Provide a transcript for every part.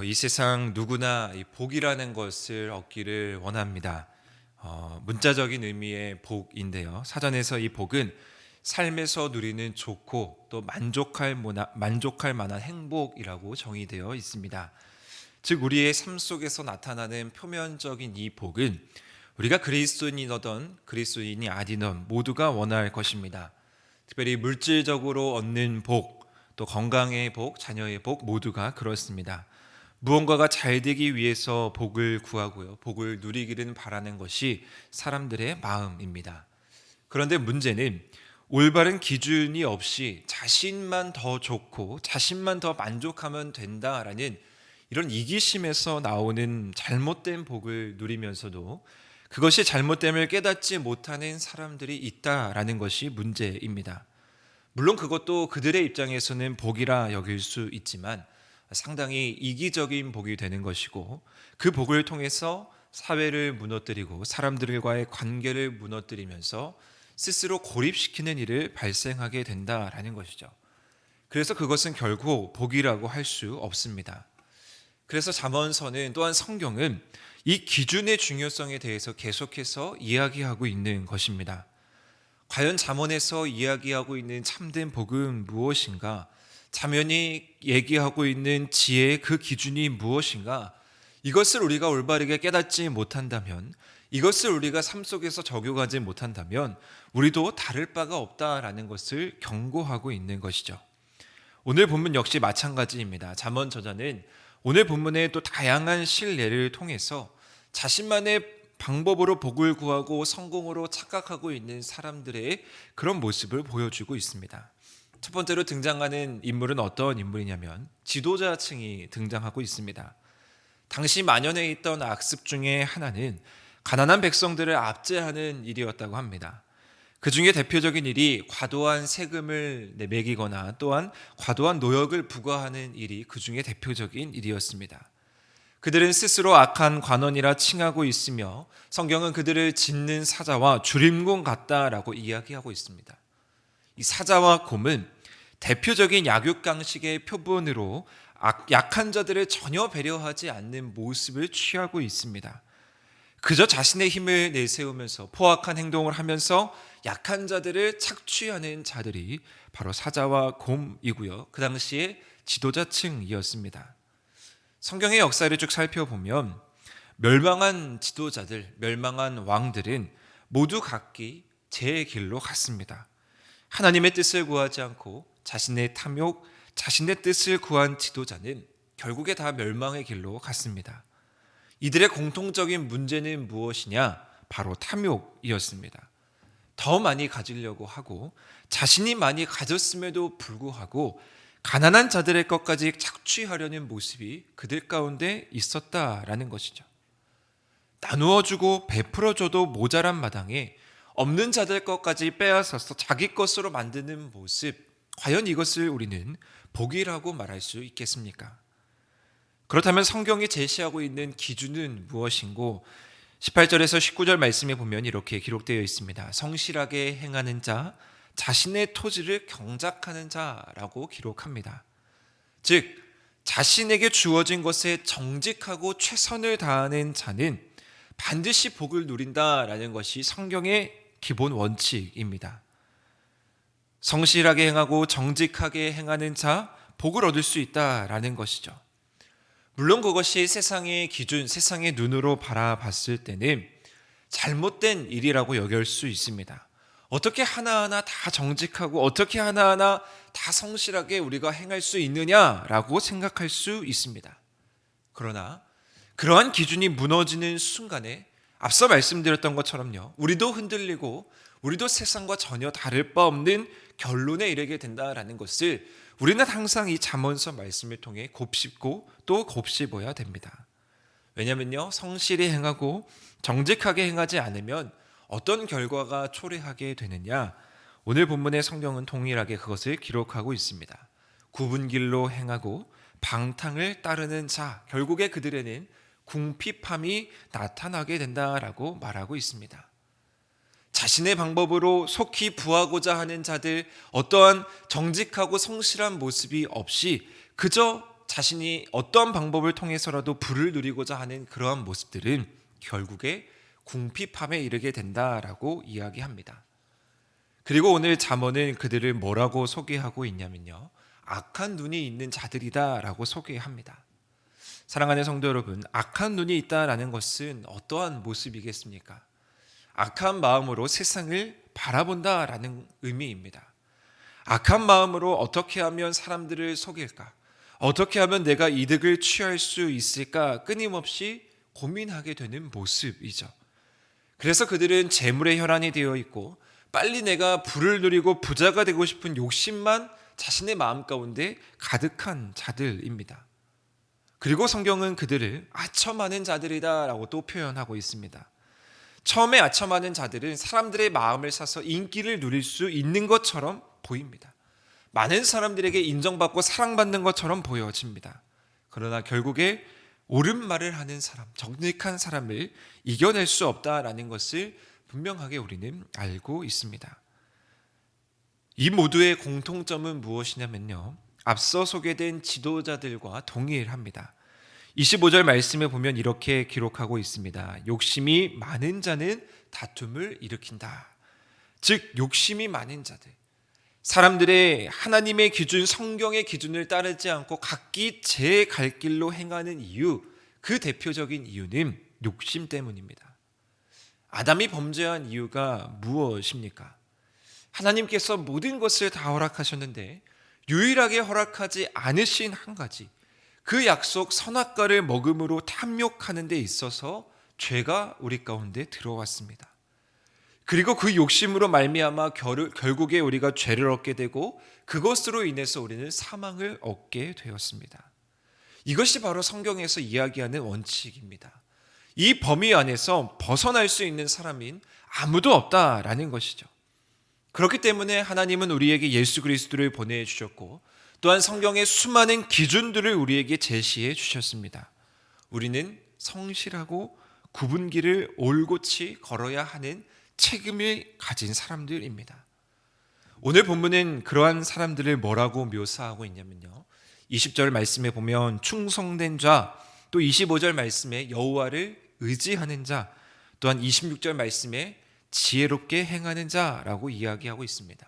이 세상 누구나 이 복이라는 것을 얻기를 원합니다. 문자적인 의미의 복인데요. 사전에서 이 복은 삶에서 누리는 좋고 또 만족할 만한 행복이라고 정의되어 있습니다. 즉 우리의 삶 속에서 나타나는 표면적인 이 복은 우리가 그리스도인이든 그리스도인이 아니든 모두가 원할 것입니다. 특별히 물질적으로 얻는 복, 또 건강의 복, 자녀의 복 모두가 그렇습니다. 무언가가 잘 되기 위해서 복을 구하고요. 복을 누리기를 바라는 것이 사람들의 마음입니다. 그런데 문제는 올바른 기준이 없이 자신만 더 좋고 자신만 더 만족하면 된다라는 이런 이기심에서 나오는 잘못된 복을 누리면서도 그것이 잘못됨을 깨닫지 못하는 사람들이 있다라는 것이 문제입니다. 물론 그것도 그들의 입장에서는 복이라 여길 수 있지만 상당히 이기적인 복이 되는 것이고, 그 복을 통해서 사회를 무너뜨리고 사람들과의 관계를 무너뜨리면서 스스로 고립시키는 일을 발생하게 된다라는 것이죠. 그래서 그것은 결국 복이라고 할 수 없습니다. 그래서 잠언서는 또한 성경은 이 기준의 중요성에 대해서 계속해서 이야기하고 있는 것입니다. 과연 잠언에서 이야기하고 있는 참된 복은 무엇인가? 잠언이 얘기하고 있는 지혜의 그 기준이 무엇인가? 이것을 우리가 올바르게 깨닫지 못한다면, 이것을 우리가 삶 속에서 적용하지 못한다면 우리도 다를 바가 없다라는 것을 경고하고 있는 것이죠. 오늘 본문 역시 마찬가지입니다. 잠언 저자는 오늘 본문의 또 다양한 실례를 통해서 자신만의 방법으로 복을 구하고 성공으로 착각하고 있는 사람들의 그런 모습을 보여주고 있습니다. 첫 번째로 등장하는 인물은 어떤 인물이냐면 지도자층이 등장하고 있습니다. 당시 만연해 있던 악습 중에 하나는 가난한 백성들을 압제하는 일이었다고 합니다. 그 중에 대표적인 일이 과도한 세금을 매기거나 또한 과도한 노역을 부과하는 일이 그 중에 대표적인 일이었습니다. 그들은 스스로 악한 관원이라 칭하고 있으며 성경은 그들을 짓는 사자와 주림곰 같다라고 이야기하고 있습니다. 이 사자와 곰은 대표적인 약육강식의 표본으로 약한 자들을 전혀 배려하지 않는 모습을 취하고 있습니다. 그저 자신의 힘을 내세우면서 포악한 행동을 하면서 약한 자들을 착취하는 자들이 바로 사자와 곰이고요. 그 당시에 지도자층이었습니다. 성경의 역사를 쭉 살펴보면 멸망한 지도자들, 멸망한 왕들은 모두 각기 제 길로 갔습니다. 하나님의 뜻을 구하지 않고 자신의 탐욕, 자신의 뜻을 구한 지도자는 결국에 다 멸망의 길로 갔습니다. 이들의 공통적인 문제는 무엇이냐? 바로 탐욕이었습니다. 더 많이 가지려고 하고 자신이 많이 가졌음에도 불구하고 가난한 자들의 것까지 착취하려는 모습이 그들 가운데 있었다라는 것이죠. 나누어주고 베풀어줘도 모자란 마당에 없는 자들 것까지 빼앗아서 자기 것으로 만드는 모습, 과연 이것을 우리는 복이라고 말할 수 있겠습니까? 그렇다면 성경이 제시하고 있는 기준은 무엇인고 18절에서 19절 말씀에 보면 이렇게 기록되어 있습니다. 성실하게 행하는 자, 자신의 토지를 경작하는 자라고 기록합니다. 즉 자신에게 주어진 것에 정직하고 최선을 다하는 자는 반드시 복을 누린다라는 것이 성경의 기본 원칙입니다. 성실하게 행하고 정직하게 행하는 자, 복을 얻을 수 있다라는 것이죠. 물론 그것이 세상의 기준, 세상의 눈으로 바라봤을 때는 잘못된 일이라고 여길 수 있습니다. 어떻게 하나하나 다 정직하고 어떻게 하나하나 다 성실하게 우리가 행할 수 있느냐라고 생각할 수 있습니다. 그러나 그러한 기준이 무너지는 순간에 앞서 말씀드렸던 것처럼요, 우리도 흔들리고 우리도 세상과 전혀 다를 바 없는 결론에 이르게 된다라는 것을 우리는 항상 이 잠언서 말씀을 통해 곱씹고 또 곱씹어야 됩니다. 왜냐하면요, 성실히 행하고 정직하게 행하지 않으면 어떤 결과가 초래하게 되느냐? 오늘 본문의 성경은 동일하게 그것을 기록하고 있습니다. 굽은 길로 행하고 방탕을 따르는 자, 결국에 그들에는 궁핍함이 나타나게 된다라고 말하고 있습니다. 자신의 방법으로 속히 부하고자 하는 자들, 어떠한 정직하고 성실한 모습이 없이 그저 자신이 어떤 방법을 통해서라도 부를 누리고자 하는 그러한 모습들은 결국에 궁핍함에 이르게 된다라고 이야기합니다. 그리고 오늘 잠언은 그들을 뭐라고 소개하고 있냐면요, 악한 눈이 있는 자들이다라고 소개합니다. 사랑하는 성도 여러분, 악한 눈이 있다라는 것은 어떠한 모습이겠습니까? 악한 마음으로 세상을 바라본다라는 의미입니다. 악한 마음으로 어떻게 하면 사람들을 속일까? 어떻게 하면 내가 이득을 취할 수 있을까? 끊임없이 고민하게 되는 모습이죠. 그래서 그들은 재물의 혈안이 되어 있고 빨리 내가 부를 누리고 부자가 되고 싶은 욕심만 자신의 마음 가운데 가득한 자들입니다. 그리고 성경은 그들을 아첨하는 자들이다라고 또 표현하고 있습니다. 처음에 아첨하는 자들은 사람들의 마음을 사서 인기를 누릴 수 있는 것처럼 보입니다. 많은 사람들에게 인정받고 사랑받는 것처럼 보여집니다. 그러나 결국에 옳은 말을 하는 사람, 정직한 사람을 이겨낼 수 없다라는 것을 분명하게 우리는 알고 있습니다. 이 모두의 공통점은 무엇이냐면요, 앞서 소개된 지도자들과 동일합니다. 25절 말씀에 보면 이렇게 기록하고 있습니다. 욕심이 많은 자는 다툼을 일으킨다. 즉 욕심이 많은 자들, 사람들의 하나님의 기준, 성경의 기준을 따르지 않고 각기 제 갈 길로 행하는 이유, 그 대표적인 이유는 욕심 때문입니다. 아담이 범죄한 이유가 무엇입니까? 하나님께서 모든 것을 다 허락하셨는데 유일하게 허락하지 않으신 한 가지, 그 약속 선악과를 먹음으로 탐욕하는 데 있어서 죄가 우리 가운데 들어왔습니다. 그리고 그 욕심으로 말미암아 결국에 우리가 죄를 얻게 되고 그것으로 인해서 우리는 사망을 얻게 되었습니다. 이것이 바로 성경에서 이야기하는 원칙입니다. 이 범위 안에서 벗어날 수 있는 사람인 아무도 없다라는 것이죠. 그렇기 때문에 하나님은 우리에게 예수 그리스도를 보내주셨고 또한 성경의 수많은 기준들을 우리에게 제시해 주셨습니다. 우리는 성실하고 구분기를 올곧이 걸어야 하는 책임을 가진 사람들입니다. 오늘 본문은 그러한 사람들을 뭐라고 묘사하고 있냐면요, 20절 말씀에 보면 충성된 자, 또 25절 말씀에 여호와를 의지하는 자, 또한 26절 말씀에 지혜롭게 행하는 자라고 이야기하고 있습니다.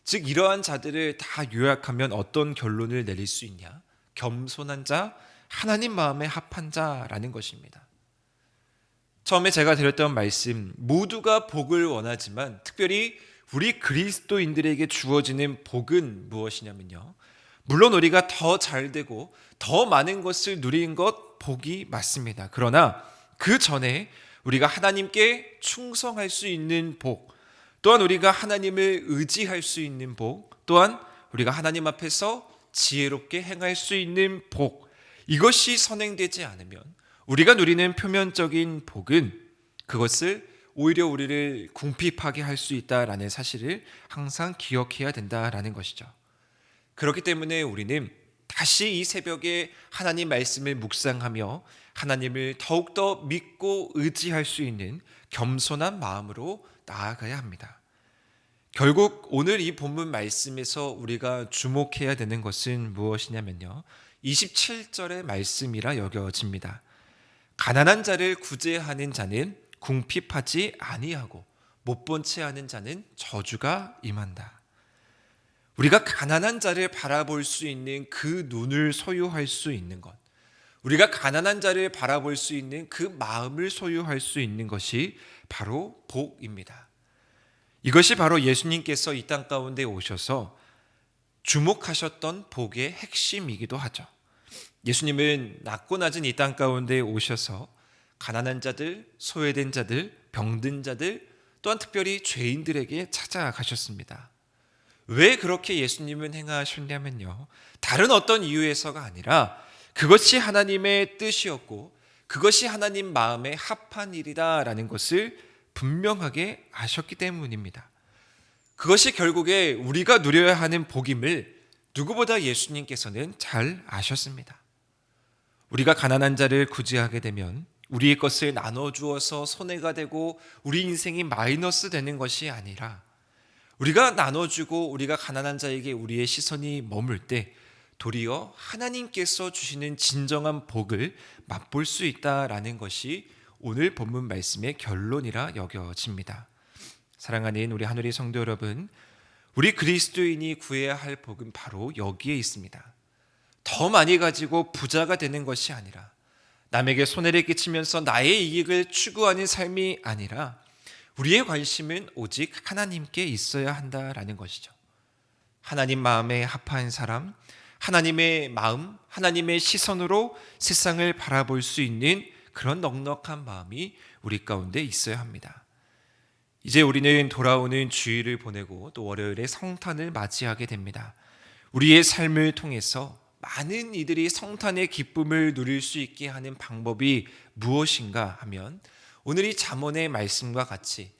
즉 이러한 자들을 다 요약하면 어떤 결론을 내릴 수 있냐? 겸손한 자, 하나님 마음에 합한 자라는 것입니다. 처음에 제가 드렸던 말씀, 모두가 복을 원하지만 특별히 우리 그리스도인들에게 주어지는 복은 무엇이냐면요, 물론 우리가 더 잘되고 더 많은 것을 누린 것 복이 맞습니다. 그러나 그 전에 우리가 하나님께 충성할 수 있는 복, 또한 우리가 하나님을 의지할 수 있는 복, 또한 우리가 하나님 앞에서 지혜롭게 행할 수 있는 복, 이것이 선행되지 않으면 우리가 누리는 표면적인 복은 그것을 오히려 우리를 궁핍하게 할 수 있다라는 사실을 항상 기억해야 된다라는 것이죠. 그렇기 때문에 우리는 다시 이 새벽에 하나님 말씀을 묵상하며 하나님을 더욱더 믿고 의지할 수 있는 겸손한 마음으로 나아가야 합니다. 결국 오늘 이 본문 말씀에서 우리가 주목해야 되는 것은 무엇이냐면요, 27절의 말씀이라 여겨집니다. 가난한 자를 구제하는 자는 궁핍하지 아니하고 못 본 채 하는 자는 저주가 임한다. 우리가 가난한 자를 바라볼 수 있는 그 눈을 소유할 수 있는 것, 우리가 가난한 자를 바라볼 수 있는 그 마음을 소유할 수 있는 것이 바로 복입니다. 이것이 바로 예수님께서 이 땅 가운데 오셔서 주목하셨던 복의 핵심이기도 하죠. 예수님은 낮고 낮은 이 땅 가운데 오셔서 가난한 자들, 소외된 자들, 병든 자들, 또한 특별히 죄인들에게 찾아가셨습니다. 왜 그렇게 예수님은 행하셨냐면요, 다른 어떤 이유에서가 아니라 그것이 하나님의 뜻이었고 그것이 하나님 마음에 합한 일이다라는 것을 분명하게 아셨기 때문입니다. 그것이 결국에 우리가 누려야 하는 복임을 누구보다 예수님께서는 잘 아셨습니다. 우리가 가난한 자를 구제하게 되면 우리의 것을 나눠주어서 손해가 되고 우리 인생이 마이너스 되는 것이 아니라 우리가 나눠주고 우리가 가난한 자에게 우리의 시선이 머물 때 도리어 하나님께서 주시는 진정한 복을 맛볼 수 있다라는 것이 오늘 본문 말씀의 결론이라 여겨집니다. 사랑하는 우리 하늘의 성도 여러분, 우리 그리스도인이 구해야 할 복은 바로 여기에 있습니다. 더 많이 가지고 부자가 되는 것이 아니라, 남에게 손해를 끼치면서 나의 이익을 추구하는 삶이 아니라, 우리의 관심은 오직 하나님께 있어야 한다라는 것이죠. 하나님 마음에 합한 사람, 하나님의 마음, 하나님의 시선으로 세상을 바라볼 수 있는 그런 넉넉한 마음이 우리 가운데 있어야 합니다. 이제 우리는 돌아오는 주일을 보내고 또 월요일에 성탄을 맞이하게 됩니다. 우리의 삶을 통해서 많은 이들이 성탄의 기쁨을 누릴 수 있게 하는 방법이 무엇인가 하면, 오늘 이 잠언의 말씀과 같이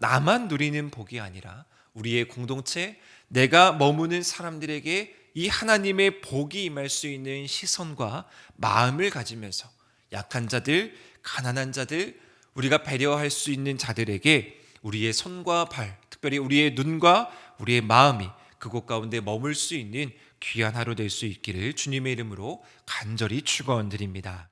나만 누리는 복이 아니라 우리의 공동체, 내가 머무는 사람들에게 이 하나님의 복이 임할 수 있는 시선과 마음을 가지면서 약한 자들, 가난한 자들, 우리가 배려할 수 있는 자들에게 우리의 손과 발, 특별히 우리의 눈과 우리의 마음이 그곳 가운데 머물 수 있는 귀한 하루 될 수 있기를 주님의 이름으로 간절히 축원드립니다.